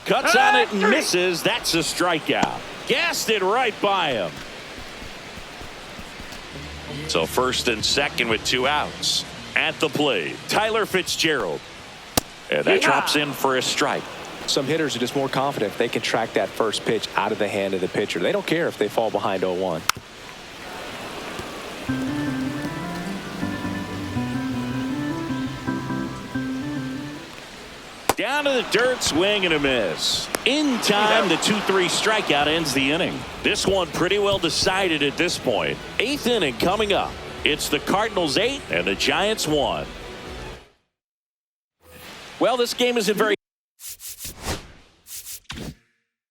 Cuts on it and misses. That's a strikeout. Gassed it right by him. So first and second with 2 outs. At the plate, Tyler Fitzgerald. And that drops in for a strike. Some hitters are just more confident if they can track that first pitch out of the hand of the pitcher. They don't care if they fall behind 0-1. Down to the dirt, swing and a miss. In time, the 2-3 strikeout ends the inning. This one pretty well decided at this point. 8th inning coming up. It's the Cardinals 8 and the Giants 1. Well, this game isn't very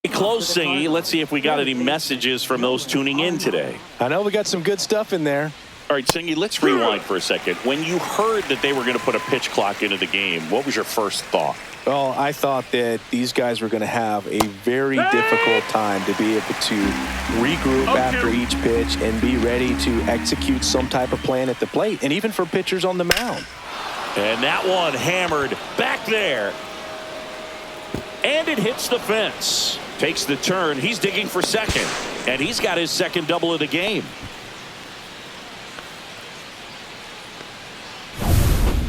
close, Singy. Let's see if we got any messages from those tuning in today. I know we got some good stuff in there. All right, Singy, let's rewind for a second. When you heard that they were going to put a pitch clock into the game, what was your first thought? Well, I thought that these guys were going to have a very difficult time to be able to regroup after each pitch and be ready to execute some type of plan at the plate, and even for pitchers on the mound. And that one hammered back there. And it hits the fence. Takes the turn. He's digging for second. And he's got his second double of the game.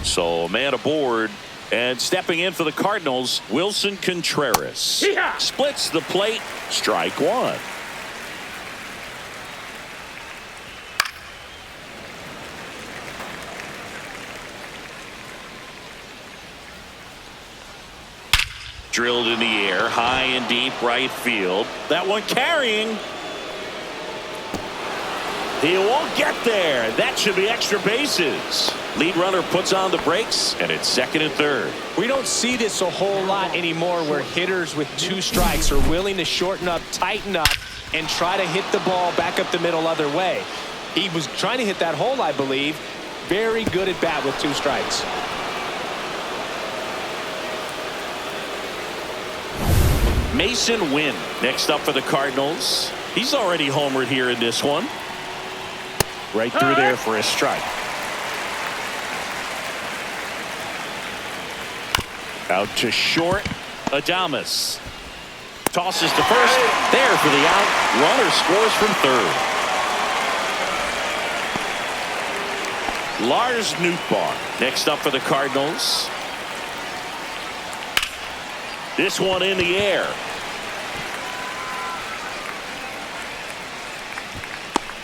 So man aboard. And stepping in for the Cardinals, Wilson Contreras. Splits the plate. Strike one. Drilled in the air, high and deep right field. That one carrying. He won't get there. That should be extra bases. Lead runner puts on the brakes, and it's second and third. We don't see this a whole lot anymore where hitters with 2 strikes are willing to shorten up, tighten up, and try to hit the ball back up the middle other way. He was trying to hit that hole, I believe. Very good at bat with 2 strikes. Mason Wynn next up for the Cardinals. He's already homered here in this one. Right through there for a strike. Out to short. Adames tosses to first. There for the out. Runner scores from third. Lars Nootbaar next up for the Cardinals. This one in the air.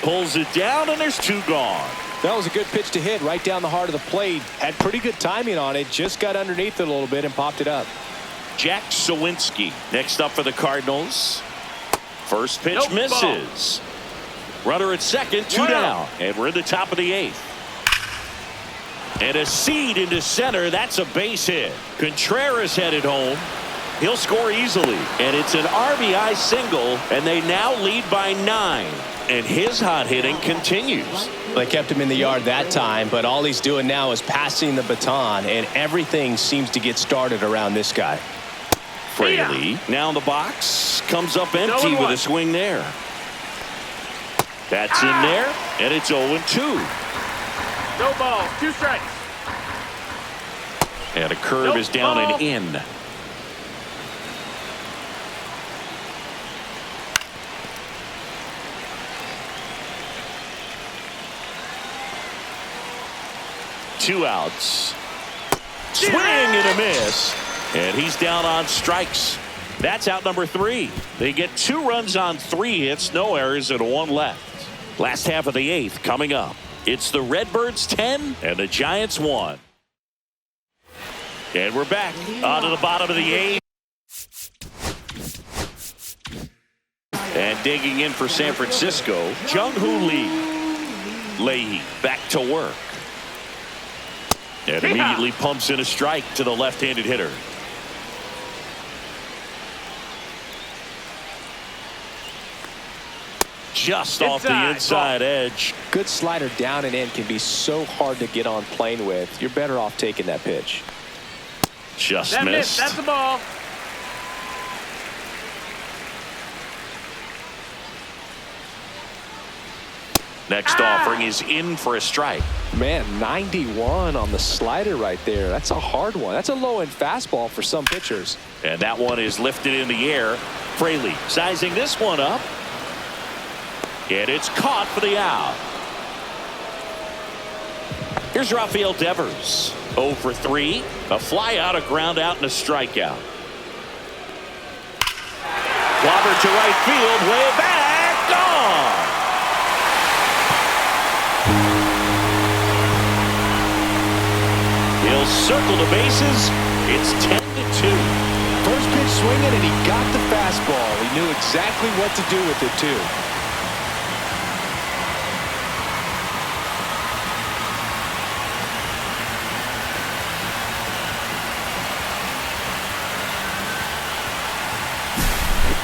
Pulls it down, and there's 2 gone. That was a good pitch to hit right down the heart of the plate. Had pretty good timing on it. Just got underneath it a little bit and popped it up. Jack Sawinski next up for the Cardinals. First pitch misses. Runner at second, 2 down. And we're in the top of the 8th. And a seed into center. That's a base hit. Contreras headed home. He'll score easily. And it's an RBI single, and they now lead by 9. And his hot hitting continues. They kept him in the yard that time, but all he's doing now is passing the baton, and everything seems to get started around this guy. Fraley now in the box. Comes up empty with a swing there. That's in there, and it's 0-2. No ball. 2 strikes. And a curve is down and in. Two outs. Swing and a miss. And he's down on strikes. That's out number 3. They get 2 runs on 3 hits, no errors, and 1 left. Last half of the 8th coming up. It's the Redbirds 10 and the Giants 1. And we're back onto the bottom of the 8th. And digging in for San Francisco, Jung-Hoo Lee. Leahy back to work. And immediately pumps in a strike to the left-handed hitter. Just off the inside edge. Good slider down and in can be so hard to get on plane with. You're better off taking that pitch. Just missed. That's the ball. Next offering is in for a strike. Man, 91 on the slider right there. That's a hard one. That's a low-end fastball for some pitchers. And that one is lifted in the air. Fraley sizing this one up. And it's caught for the out. Here's Rafael Devers. 0 for 3. A fly out, a ground out, and a strikeout. Clobber to right field, way back, gone. He'll circle the bases. It's 10-2. First pitch swinging, and he got the fastball. He knew exactly what to do with it, too.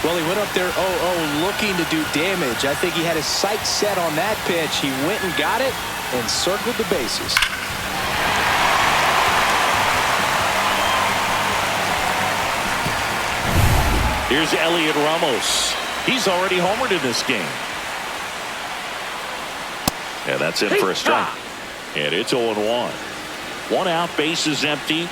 Well, he went up there 0-0 looking to do damage. I think he had his sights set on that pitch. He went and got it and circled the bases. Here's Elliot Ramos. He's already homered in this game. And that's in for a strike. And it's 0-1. 1 out, bases empty.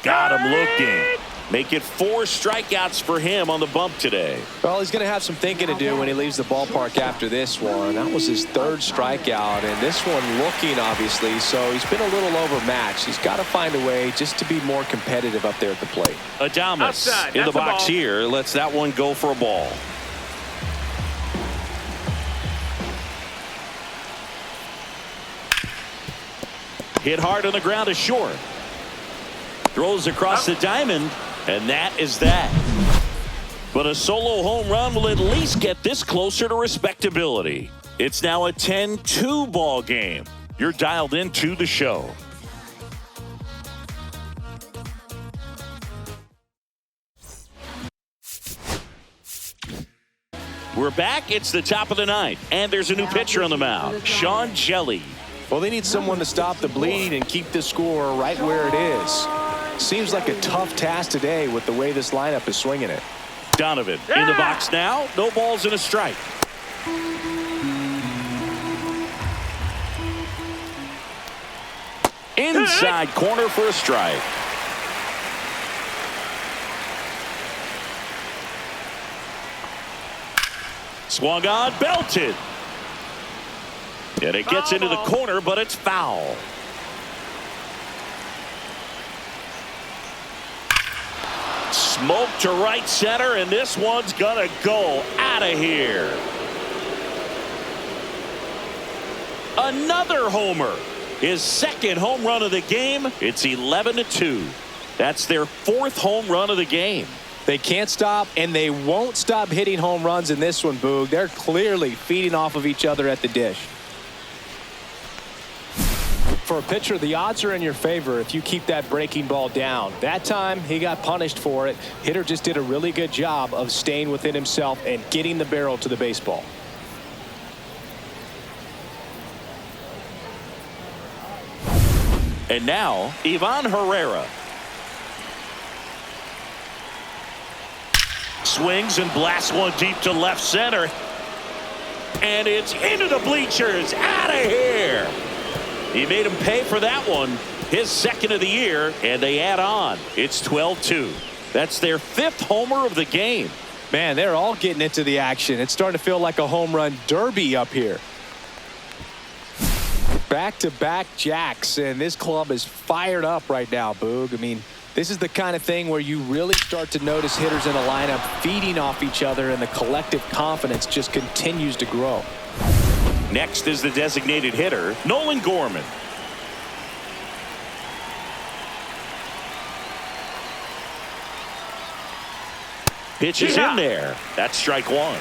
Got him looking. Make it 4 strikeouts for him on the bump today. Well, he's going to have some thinking to do when he leaves the ballpark after this one. That was his 3rd strikeout, and this one looking, obviously, so he's been a little overmatched. He's got to find a way just to be more competitive up there at the plate. Adames in the box here. Lets that one go for a ball. Hit hard on the ground to short. Throws across the diamond, and that is that. But a solo home run will at least get this closer to respectability. It's now a 10-2 ball game. You're dialed into the show. We're back. It's the top of the 9th, and there's a new pitcher on the mound, Sean Jelly. Well, they need someone to stop the bleed and keep the score right where it is. Seems like a tough task today with the way this lineup is swinging it. Donovan in the box now. No balls and a strike. Inside corner for a strike. Swung on, belted. And it gets into the corner, but it's foul. Smoke to right center, and this one's gonna go out of here. Another homer. His 2nd home run of the game. It's 11-2. That's their 4th home run of the game. They can't stop, and they won't stop hitting home runs in this one, Boog. They're clearly feeding off of each other at the dish. For a pitcher, the odds are in your favor if you keep that breaking ball down. That time, he got punished for it. Hitter just did a really good job of staying within himself and getting the barrel to the baseball. And now, Ivan Herrera. Swings and blasts one deep to left center. And it's into the bleachers. Out of here. He made him pay for that one. His 2nd of the year, and they add on. It's 12-2. That's their 5th homer of the game. Man, they're all getting into the action. It's starting to feel like a home run derby up here. Back-to-back jacks, and this club is fired up right now, Boog. I mean, this is the kind of thing where you really start to notice hitters in a lineup feeding off each other, and the collective confidence just continues to grow. Next is the designated hitter, Nolan Gorman. Pitch is in there. That's strike 1.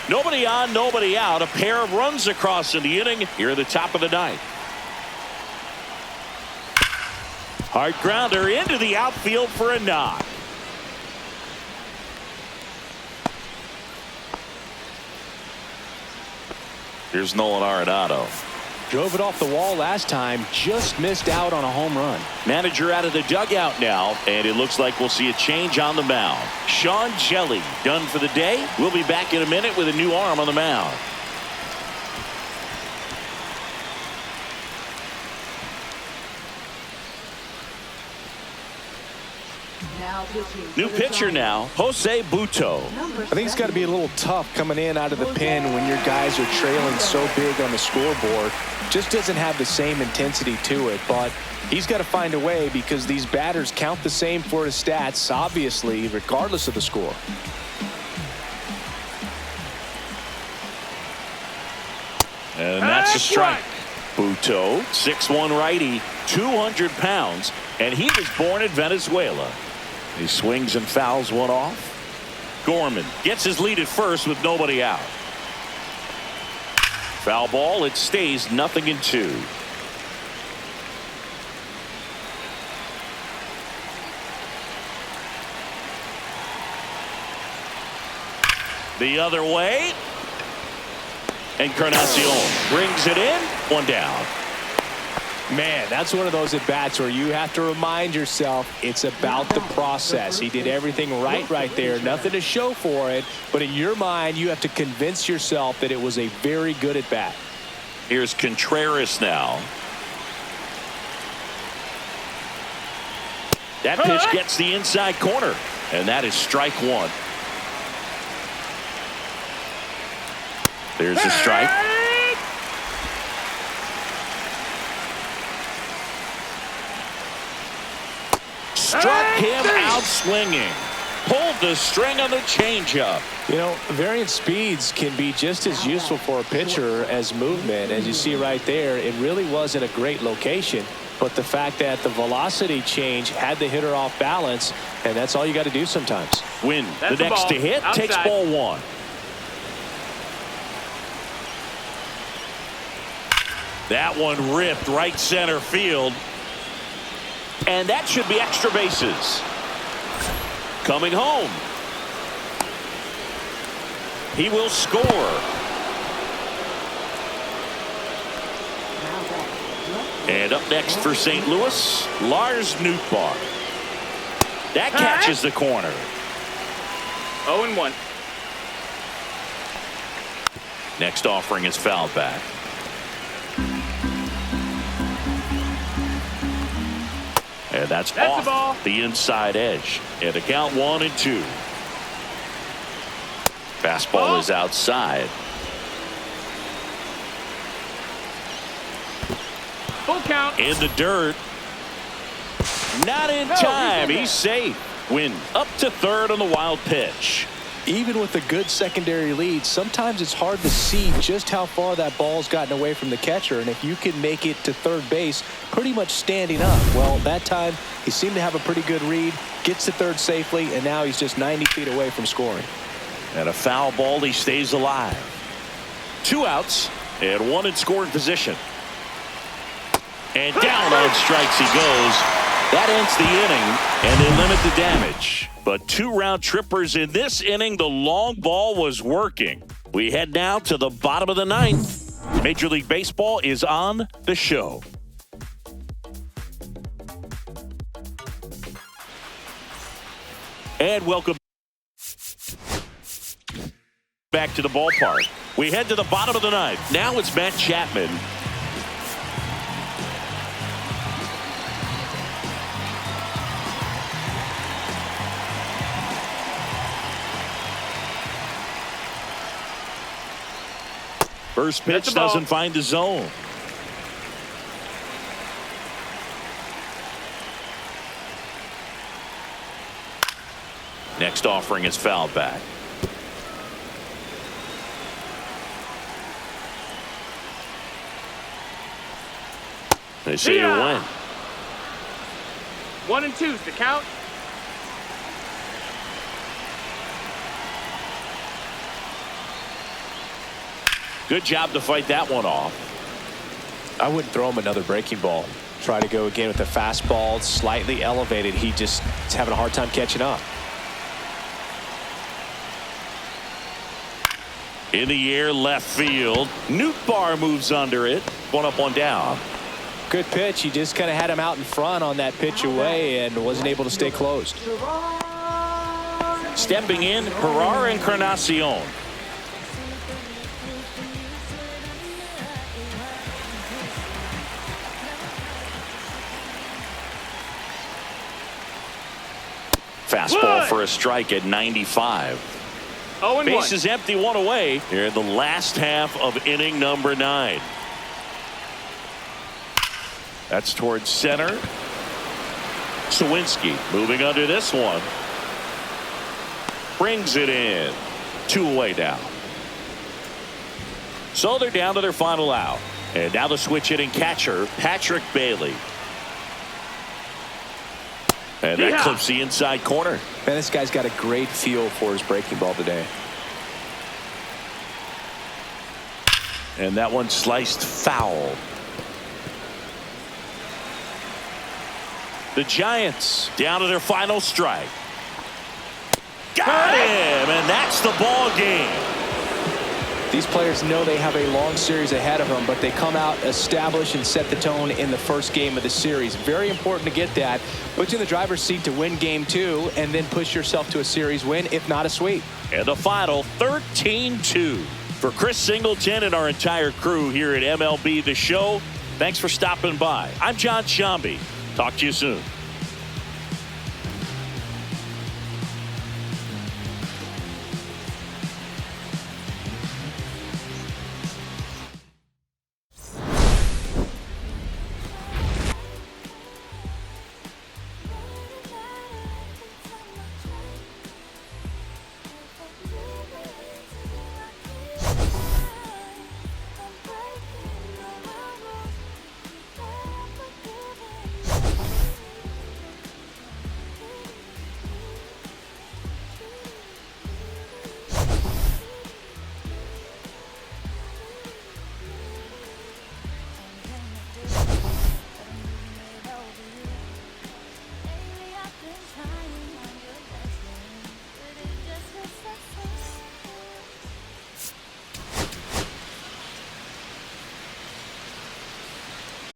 Nobody on, nobody out. A pair of runs across in the inning here at the top of the 9th. Hard grounder into the outfield for a knock. Here's Nolan Arenado. Drove it off the wall last time, just missed out on a home run. Manager out of the dugout now, and it looks like we'll see a change on the mound. Sean Jelly done for the day. We'll be back in a minute with a new arm on the mound. New pitcher now, Jose Butto. I think it's got to be a little tough coming in out of the pen when your guys are trailing so big on the scoreboard. Just doesn't have the same intensity to it, but he's got to find a way because these batters count the same for his stats, obviously, regardless of the score. And that's a strike. Butto, 6'1" righty, 200 pounds, and he was born in Venezuela. He swings and fouls one off. Gorman gets his lead at first with nobody out. Foul ball. It stays 0-2. The other way. Encarnacion brings it in. 1 down. Man, that's one of those at-bats where you have to remind yourself it's about the process. He did everything right there. Nothing to show for it. But in your mind, you have to convince yourself that it was a very good at-bat. Here's Contreras now. That pitch gets the inside corner. And that is strike 1. There's the strike. Struck him out swinging. Pulled the string on the changeup. You know, varying speeds can be just as useful for a pitcher as movement. As you see right there, it really wasn't a great location. But the fact that the velocity change had the hitter off balance, and that's all you got to do sometimes. Win. The next to hit takes ball 1. That one ripped right center field. And that should be extra bases. Coming home. He will score. And up next for St. Louis, Lars Nootbaar. That catches the corner. 0-1. Next offering is fouled back. And that's off the inside edge. And a count 1-2. Fastball is outside. Full count. In the dirt. Not in time. He's safe. Win up to third on the wild pitch. Even with a good secondary lead, sometimes it's hard to see just how far that ball's gotten away from the catcher. And if you can make it to third base pretty much standing up, well, that time he seemed to have a pretty good read, gets to third safely, and now he's just 90 feet away from scoring. And a foul ball, he stays alive. 2 outs and 1 in scoring position. And down on strikes he goes. That ends the inning, and they limit the damage. But 2 round trippers in this inning. The long ball was working. We head now to the bottom of the 9th. Major League Baseball is on the show. And welcome back to the ballpark. We head to the bottom of the 9th. Now it's Matt Chapman. First pitch doesn't find the zone. Next offering is fouled back. They say you win. 1 and 2's the count. Good job to fight that one off. I wouldn't throw him another breaking ball. Try to go again with the fastball, slightly elevated. He just is having a hard time catching up. In the air, left field. Nootbaar moves under it. 1 up, 1 down. Good pitch. He just kind of had him out in front on that pitch away and wasn't able to stay closed. Stepping in, Herrera Encarnacion. Fastball for a strike at 95. 0-1. Base is empty, 1 away here in the last half of inning number 9. That's towards center. Sawinski moving under this one. Brings it in. 2 away now. So they're down to their final out. And now the switch hitting catcher, Patrick Bailey. And that clips the inside corner. Man, this guy's got a great feel for his breaking ball today. And that one sliced foul. The Giants down to their final strike. Got him, and that's the ball game. These players know they have a long series ahead of them, but they come out, establish, and set the tone in the first game of the series. Very important to get that. Put you in the driver's seat to win game 2 and then push yourself to a series win, if not a sweep. And the final 13-2. For Chris Singleton and our entire crew here at MLB The Show, thanks for stopping by. I'm John Shambi. Talk to you soon.